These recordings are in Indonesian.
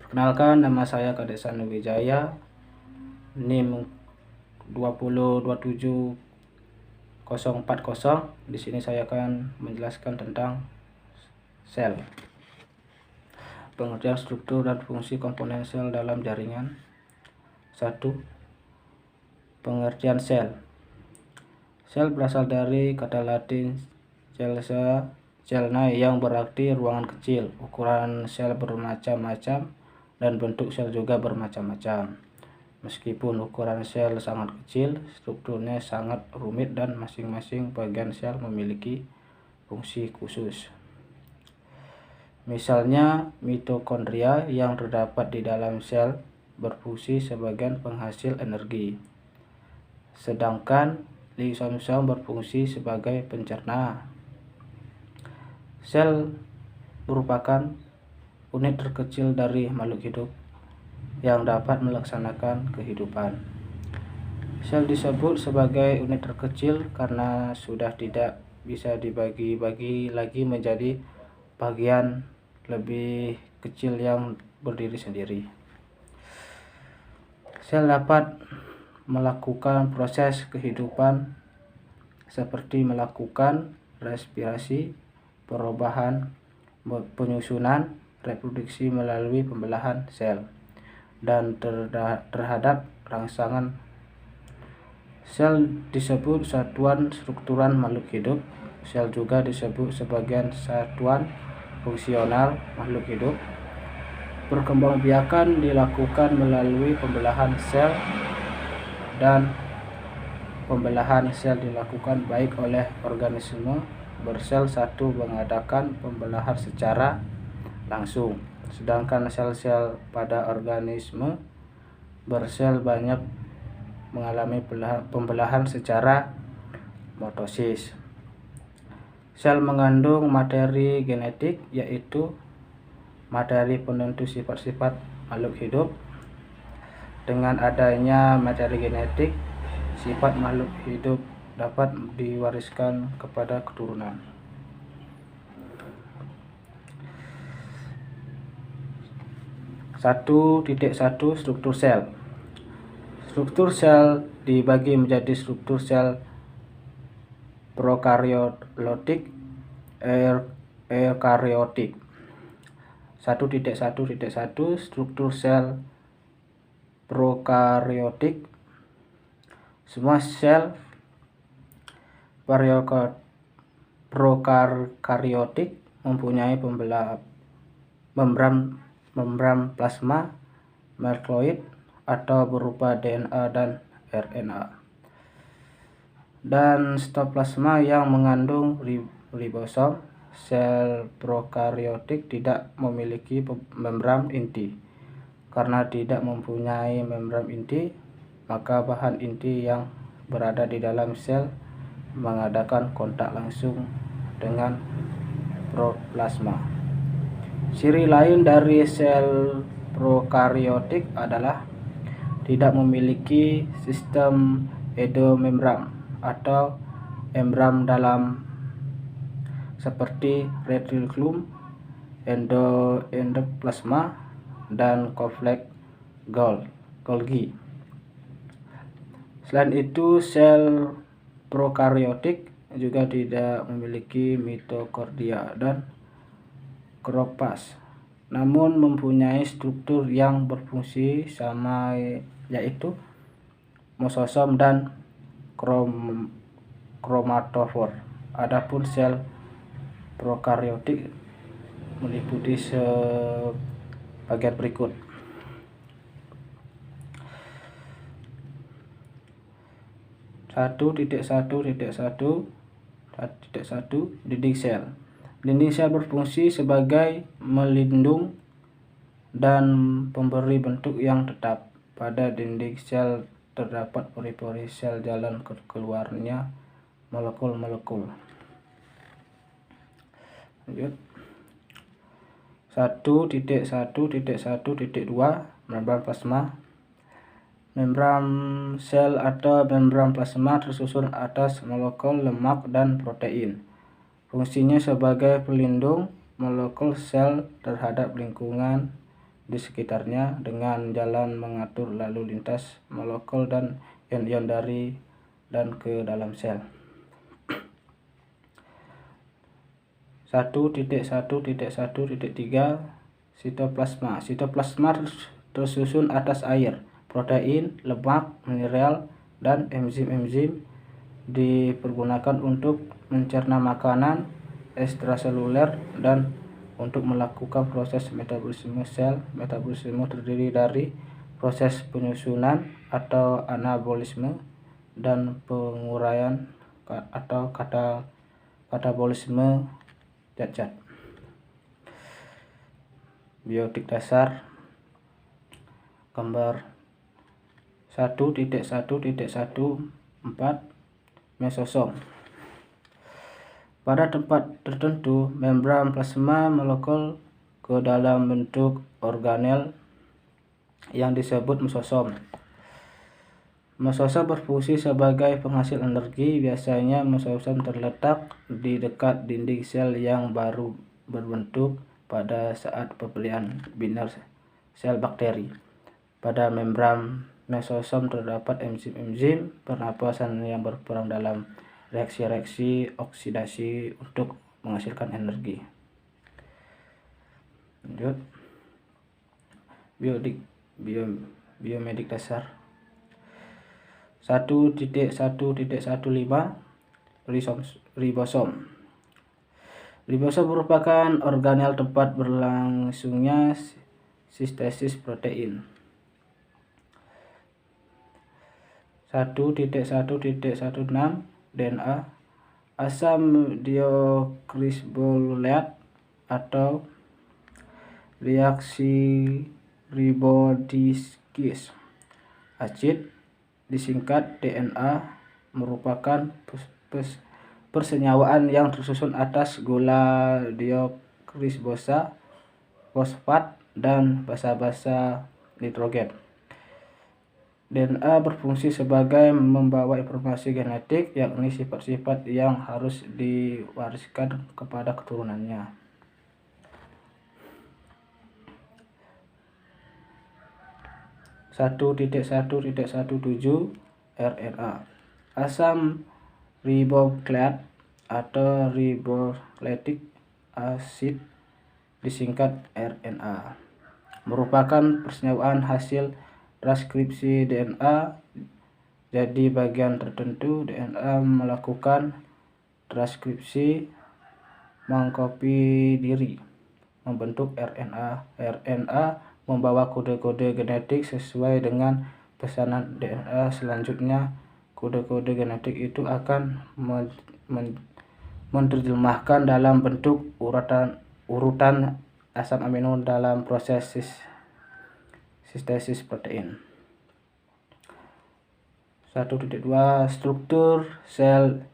Kenalkan, nama saya Kadek Wijaya, NIM 2027040. Di sini saya akan menjelaskan tentang sel. Pengertian struktur dan fungsi komponen sel dalam jaringan. 1. Pengertian sel. Sel berasal dari kata Latin celnae yang berarti ruangan kecil. Ukuran sel bermacam-macam dan bentuk sel juga bermacam-macam. Meskipun ukuran sel sangat kecil, strukturnya sangat rumit dan masing-masing bagian sel memiliki fungsi khusus. Misalnya, mitokondria yang terdapat di dalam sel berfungsi sebagai penghasil energi, sedangkan lisosom berfungsi sebagai pencerna. Sel merupakan unit terkecil dari makhluk hidup yang dapat melaksanakan kehidupan. Sel disebut sebagai unit terkecil karena sudah tidak bisa dibagi-bagi lagi menjadi bagian lebih kecil yang berdiri sendiri. Sel dapat melakukan proses kehidupan seperti melakukan respirasi, perubahan, penyusunan, reproduksi melalui pembelahan sel, dan terhadap rangsangan. Sel disebut satuan struktural makhluk hidup. Sel juga disebut sebagai satuan fungsional makhluk hidup. Perkembangbiakan dilakukan melalui pembelahan sel, dan pembelahan sel dilakukan baik oleh organisme bersel satu mengadakan pembelahan secara langsung, sedangkan sel-sel pada organisme bersel banyak mengalami pembelahan secara mitosis. Sel mengandung materi genetik, yaitu materi penentu sifat-sifat makhluk hidup. Dengan adanya materi genetik, sifat makhluk hidup dapat diwariskan kepada keturunan. 1.1 Struktur sel. Struktur sel dibagi menjadi struktur sel prokaryotik, eukaryotik. 1.1 Struktur sel prokaryotik. Semua sel prokaryotik mempunyai membran plasma nukleoid atau berupa DNA dan RNA, dan sitoplasma yang mengandung ribosom. Sel prokaryotik tidak memiliki membran inti. Karena tidak mempunyai membran inti, maka bahan inti yang berada di dalam sel mengadakan kontak langsung dengan protoplasma. Ciri lain dari sel prokaryotik adalah tidak memiliki sistem endomembran atau membran dalam seperti retikulum, endoplasma, dan kompleks Golgi. Selain itu, sel prokaryotik juga tidak memiliki mitokondria dan kloroplas, namun mempunyai struktur yang berfungsi sama, yaitu mososom dan kromatofor. Adapun sel prokaryotik meliputi sebagian berikut. 1.1 Dinding sel. Dinding sel berfungsi sebagai melindung dan pemberi bentuk yang tetap. Pada dinding sel terdapat pori-pori sel jalan keluarnya molekul-molekul. 1.1.1.2 Membran plasma. Membran sel atau membran plasma tersusun atas molekul lemak dan protein. Fungsinya sebagai pelindung molekul sel terhadap lingkungan di sekitarnya dengan jalan mengatur lalu lintas molekul dan ion-ion dari dan ke dalam sel. 1.1.1.3 Sitoplasma. Sitoplasma tersusun atas air, protein, lemak, mineral, dan enzim-enzim dipergunakan untuk mencerna makanan ekstraseluler dan untuk melakukan proses metabolisme sel. Metabolisme terdiri dari proses penyusunan atau anabolisme dan penguraian atau katabolisme zat-zat. Biotik dasar. Gambar 1.1.1.4 Mesosom. Pada tempat tertentu, membran plasma molekul ke dalam bentuk organel yang disebut mesosom. Mesosom berfungsi sebagai penghasil energi. Biasanya mesosom terletak di dekat dinding sel yang baru berbentuk pada saat pembelian biner sel bakteri. Pada membran mesosom terdapat enzim-enzim pernapasan yang berperan dalam reaksi-reaksi oksidasi untuk menghasilkan energi. Lanjut. Biomedik dasar. 1.1.15 Ribosom. Ribosom merupakan organel tempat berlangsungnya sintesis protein. 1.1.16 DNA. Asam deoksiribonukleit atau reaksi ribodiskis acid disingkat DNA merupakan persenyawaan yang tersusun atas gula deoksiribosa, fosfat, dan basa-basa nitrogen. DNA berfungsi sebagai membawa informasi genetik, yakni sifat-sifat yang harus diwariskan kepada keturunannya. (1.1.17) RNA. Asam ribonukleat atau ribonukleic acid disingkat RNA merupakan persenyawaan hasil transkripsi DNA. Jadi bagian tertentu DNA melakukan transkripsi mengkopi diri membentuk RNA. RNA membawa kode-kode genetik sesuai dengan pesanan DNA. Selanjutnya kode-kode genetik itu akan menerjemahkan dalam bentuk urutan asam amino dalam proses sintesis protein. 1.2 Struktur sel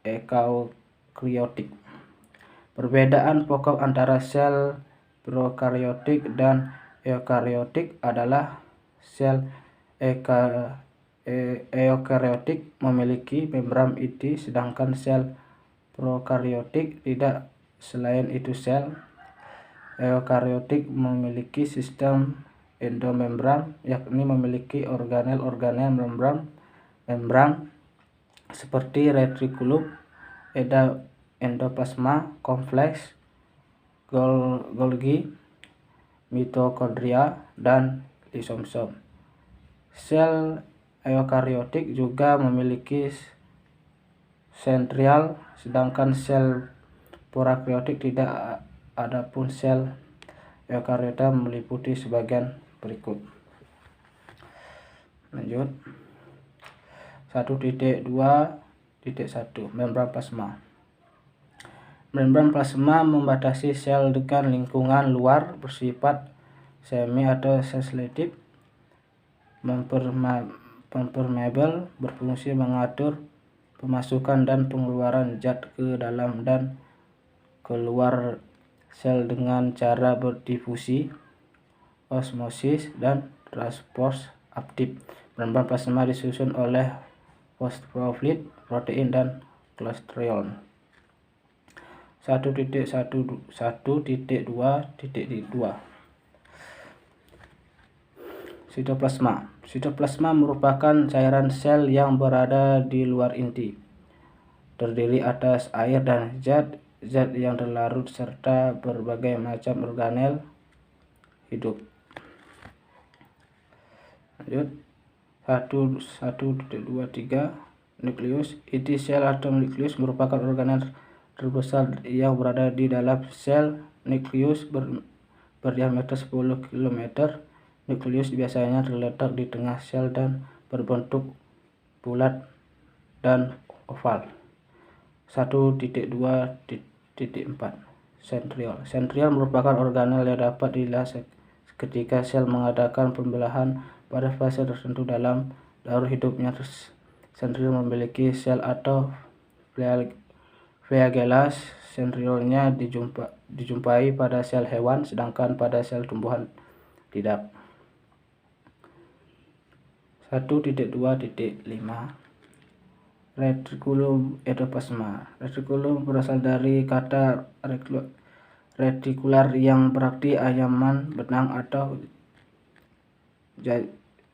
eukariotik. Perbedaan pokok antara sel prokariotik dan eukariotik adalah sel eukariotik memiliki membran inti, sedangkan sel prokariotik tidak. Selain itu, sel eukariotik memiliki sistem endomembran, yakni memiliki organel-organel membran seperti retikulum, endoplasma, kompleks Golgi, mitokondria, dan lisosom. Sel eukariotik juga memiliki sentrial, sedangkan sel prokariotik tidak. Adapun sel eukariota meliputi sebagian berikut. Lanjut. 1.2.1 Membran plasma. Membran plasma membatasi sel dengan lingkungan luar, bersifat semi atau sensitif, mempermeabel, berfungsi mengatur pemasukan dan pengeluaran zat ke dalam dan keluar sel dengan cara berdifusi, osmosis, dan transport aktif. Membran plasma disusun oleh fosfolipid, protein, dan kolesterol. 1.1.1.2 Sitoplasma. Sitoplasma merupakan cairan sel yang berada di luar inti, terdiri atas air dan zat yang terlarut serta berbagai macam organel hidup. Lanjut. 1.2.3 Nukleus. Inti sel atau nukleus merupakan organel terbesar yang berada di dalam sel. Nukleus berdiameter 10 km. Nukleus biasanya terletak di tengah sel dan berbentuk bulat dan oval. 1.2.4 Sentriol. Sentriol merupakan organel yang dapat dilihat ketika sel mengadakan pembelahan pada fase tertentu dalam daur hidupnya. Sentriol memiliki sel atau flagella. Sentriolnya dijumpai pada sel hewan, sedangkan pada sel tumbuhan tidak. 1.2.5 Retikulum endoplasma. Retikulum berasal dari kata retikular yang berarti anyaman benang atau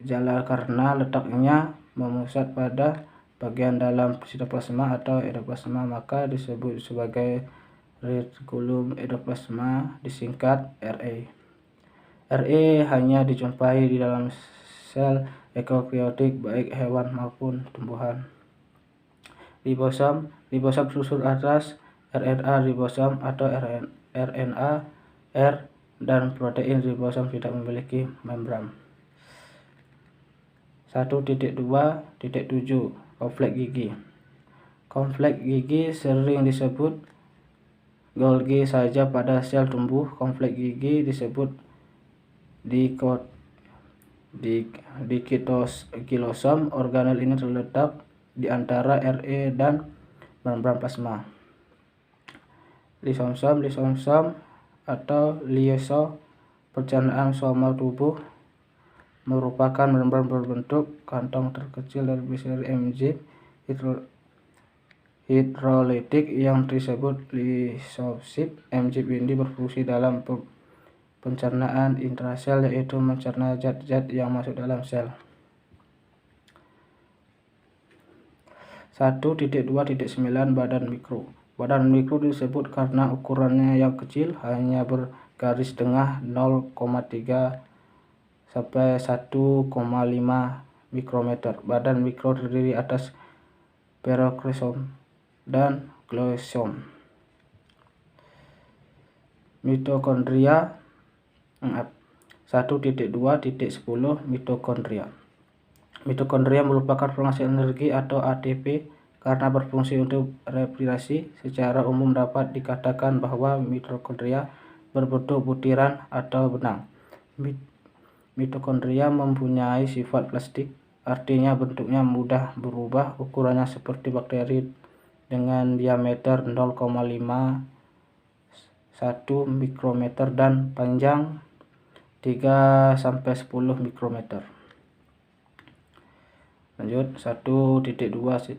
jala karena letaknya memusat pada bagian dalam sitoplasma atau endoplasma, maka disebut sebagai retikulum endoplasma, disingkat RE. RE hanya dijumpai di dalam sel eukariotik baik hewan maupun tumbuhan. Ribosom. Ribosom susun atas RNA ribosom atau RNA R dan protein ribosom tidak memiliki membran. 1.2.7 Kompleks gigi. Kompleks gigi sering disebut Golgi saja pada sel tumbuh. Kompleks gigi disebut kilosom. Organel ini terletak di antara RE dan membran plasma. Lisosom. Lisosom atau liaison pencernaan soma tubuh merupakan membran berbentuk kantong terkecil dari seri enzim hidrolitik yang disebut lisosit. Enzim ini berfungsi dalam pencernaan intrasel, yaitu mencerna zat-zat yang masuk dalam sel. 1.2.9 Badan mikro. Badan mikro disebut karena ukurannya yang kecil, hanya bergaris tengah 0,3 sampai 1,5 mikrometer. Badan mikro terdiri atas peroxisom dan glosom. Mitokondria. 1.2.10 Mitokondria. Mitokondria merupakan penghasil energi atau ATP karena berfungsi untuk replikasi. Secara umum dapat dikatakan bahwa mitokondria berbentuk butiran atau benang. Mitokondria mempunyai sifat plastik, artinya bentuknya mudah berubah. Ukurannya seperti bakteri dengan diameter 0,51 mikrometer dan panjang 3-10 mikrometer. Lanjut. 1.2.11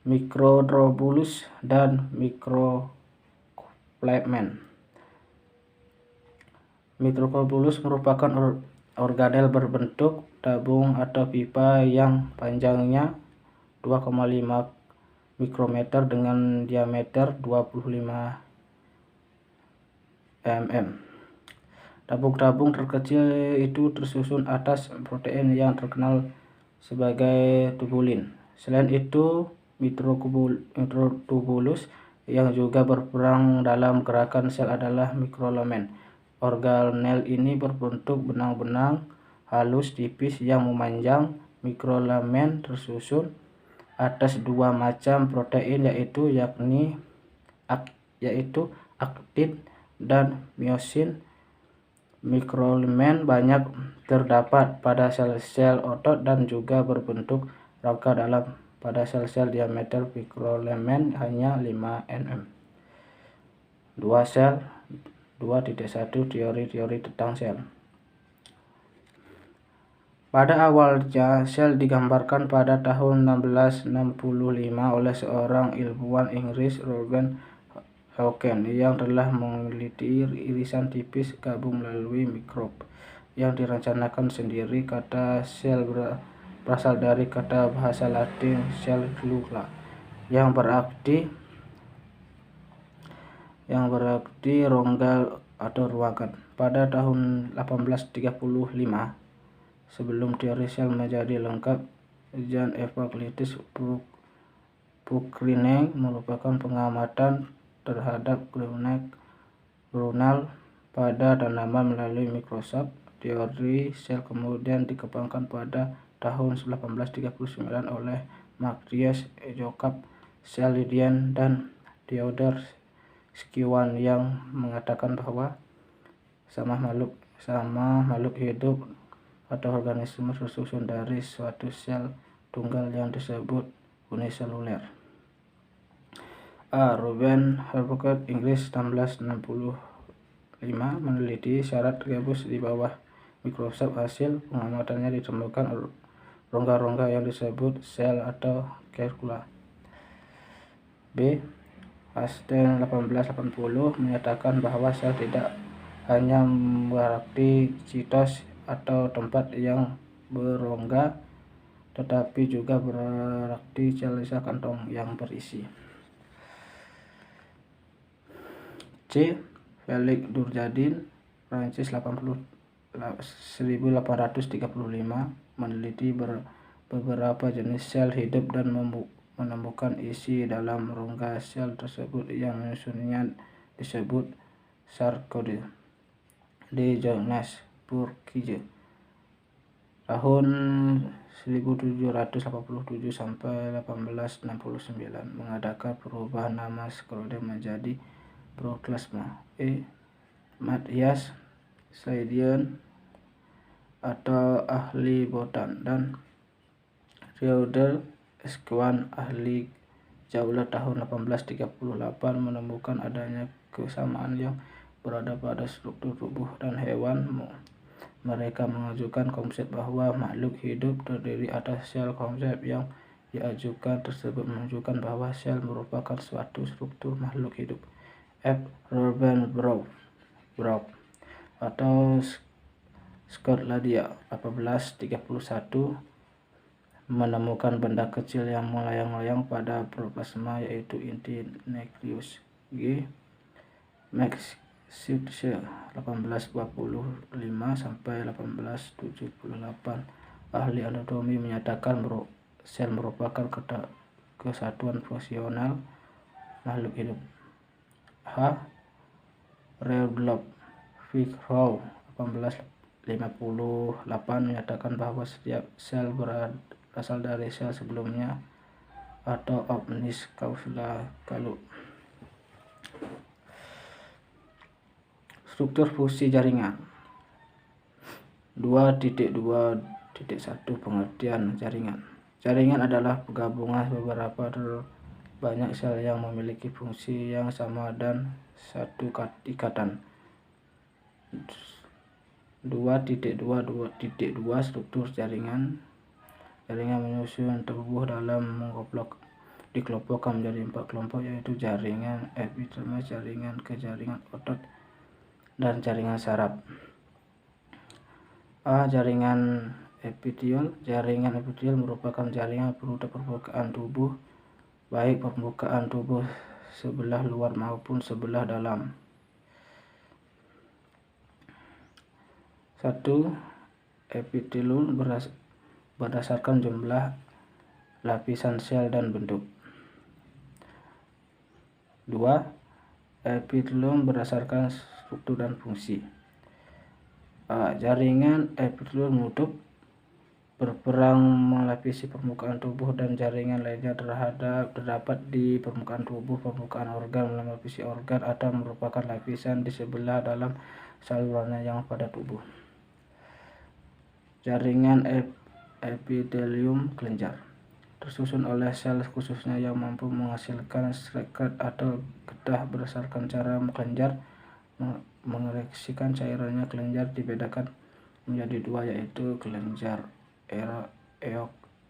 Microtubulus dan microfilament. Microtubulus merupakan organel berbentuk tabung atau pipa yang panjangnya 2,5 mikrometer dengan diameter 25 mm. Tabung-tabung terkecil itu tersusun atas protein yang terkenal sebagai tubulin. Selain itu, microtubulus yang juga berperan dalam gerakan sel adalah mikrofilament. Organel ini berbentuk benang-benang halus tipis yang memanjang. Mikrofilament tersusun atas dua macam protein, yaitu aktin dan miosin. Mikrofilament banyak terdapat pada sel-sel otot dan juga berbentuk rangka dalam. Pada sel-sel diameter mikrofilament hanya 5 mm. 2.1 Teori tentang sel. Pada awalnya, sel digambarkan pada tahun 1665 oleh seorang ilmuwan Inggris, Robert Hawking, yang telah meneliti irisan tipis gabung melalui mikroskop. yang direncanakan sendiri. Kata sel berasal dari kata bahasa Latin cellula yang berarti rongga atau ruangan. Pada tahun 1835, sebelum teori sel menjadi lengkap, Jean Evarletus Poukrineau merupakan pengamatan terhadap grunal pada tanaman melalui mikroskop. Teori sel kemudian dikembangkan pada tahun 1839 oleh Matthias Jakob Selidian dan Theodor Schwann yang mengatakan bahwa sama makhluk hidup atau organisme tersusun dari suatu sel tunggal yang disebut uniseluler. Ruben Herberger, Inggris, 1665, meneliti syarat rebus di bawah mikroskop. Hasil pengamatannya ditemukan rongga-rongga yang disebut sel atau cellula. B. Hasten 1880 menyatakan bahwa sel tidak hanya berarti sitos atau tempat yang berongga, tetapi juga berarti sisa kantong yang berisi. C. Felix Dujardin, Prancis, 1835, meneliti beberapa jenis sel hidup dan menemukan isi dalam rongga sel tersebut yang menyusunnya disebut sarkode. D. Jonas Purkinje, tahun 1787 sampai 1869, mengadakan perubahan nama sarkode menjadi protoplasma. E. Matthias Selidian atau ahli botan dan Theodor Schwann, ahli Jaula, tahun 1838, menemukan adanya kesamaan yang berada pada struktur tubuh dan hewan. Mereka mengajukan konsep bahwa makhluk hidup terdiri atas sel. Konsep yang diajukan tersebut menunjukkan bahwa sel merupakan suatu struktur makhluk hidup. F. Robert Brock atau Scotlandia, 1831, menemukan benda kecil yang melayang-layang pada protoplasma, yaitu inti nukleus. G. Max Schiff, 1825 sampai 1878, ahli anatomi, menyatakan sel merupakan kesatuan fungsional makhluk hidup. H. Rudolf Virchow, 1858, menyatakan bahwa setiap sel berasal dari sel sebelumnya atau omnis causa kalu. Struktur fungsi jaringan. 2.2.1 Pengertian jaringan. Jaringan adalah penggabungan beberapa banyak sel yang memiliki fungsi yang sama dan satu ikatan. 2.2.2 Struktur jaringan. Jaringan menyusun tubuh dalam dikelompokkan menjadi 4 kelompok, yaitu jaringan epidermis, jaringan kejaringan otot, dan jaringan saraf. A. Jaringan epitelial. Jaringan epitelial merupakan jaringan penutup permukaan tubuh, baik permukaan tubuh sebelah luar maupun sebelah dalam. 1. Epitelium berdasarkan jumlah lapisan sel dan bentuk. 2. Epitelium berdasarkan struktur dan fungsi. A. Jaringan epitelium menutup, berperang melapisi permukaan tubuh dan jaringan lainnya terdapat di permukaan tubuh. Permukaan organ melapisi organ atau merupakan lapisan di sebelah dalam salurannya yang pada tubuh. Jaringan epitelium kelenjar tersusun oleh sel khususnya yang mampu menghasilkan sekret atau getah berdasarkan cara kelenjar mengekskresikan cairannya. Kelenjar dibedakan menjadi dua, yaitu kelenjar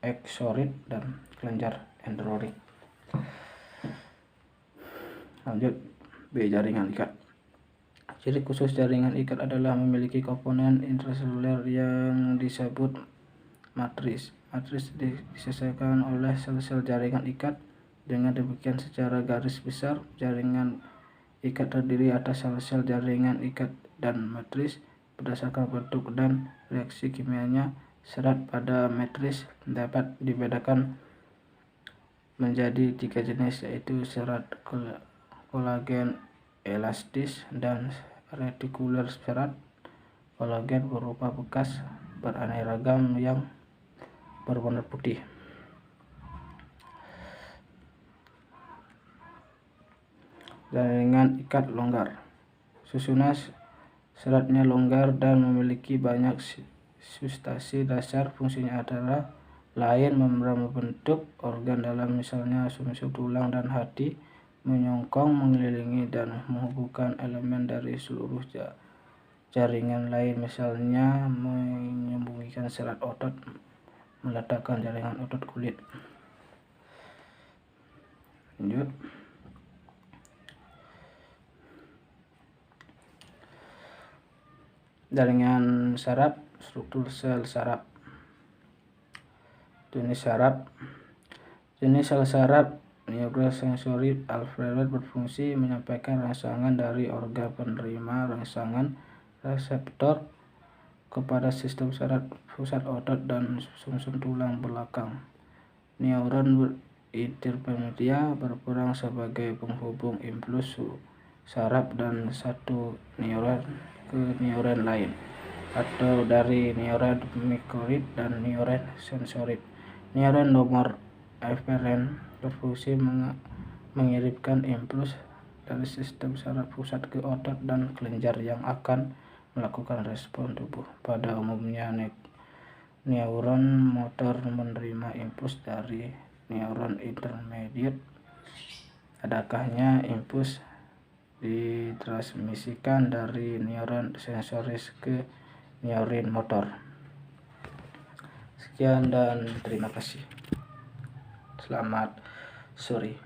eksorit dan kelenjar enterorit. Lanjut, B. Jaringan ikat. Ciri khusus jaringan ikat adalah memiliki komponen intraseluler yang disebut matris. Matris diselesaikan oleh sel-sel jaringan ikat. Dengan demikian, secara garis besar, jaringan ikat terdiri atas sel-sel jaringan ikat dan matris. Berdasarkan bentuk dan reaksi kimianya, serat pada matris dapat dibedakan menjadi 3 jenis, yaitu serat kolagen elastis dan retikuler. Serat kolagen berupa bekas beraneka ragam yang berwarna putih. Jaringan ikat longgar. Susunan seratnya longgar dan memiliki banyak substansi dasar. Fungsinya adalah lain membentuk organ dalam, misalnya sumsum tulang dan hati, menyongkong, mengelilingi, dan menghubungkan elemen dari seluruh jaringan lain, misalnya menyambungkan serat otot, meletakkan jaringan otot kulit. Lanjut. Jaringan saraf, struktur sel saraf. Jenis saraf. Jenis sel saraf neurosensory alveolar berfungsi menyampaikan rangsangan dari organ penerima rangsangan reseptor kepada sistem saraf pusat otot dan sumsum tulang belakang. Neuron intermedia berperan sebagai penghubung impuls saraf dan satu neuron ke neuron lain, atau dari neuron motorik dan neuron sensorik. Neuron nomor eferen berfungsi mengirimkan impuls dari sistem saraf pusat ke otot dan kelenjar yang akan melakukan respon tubuh. Pada umumnya, neuron motor menerima impuls dari neuron intermediate. Adakahnya impuls ditransmisikan dari neuron sensoris ke neuron motor. Sekian dan terima kasih. Selamat sore.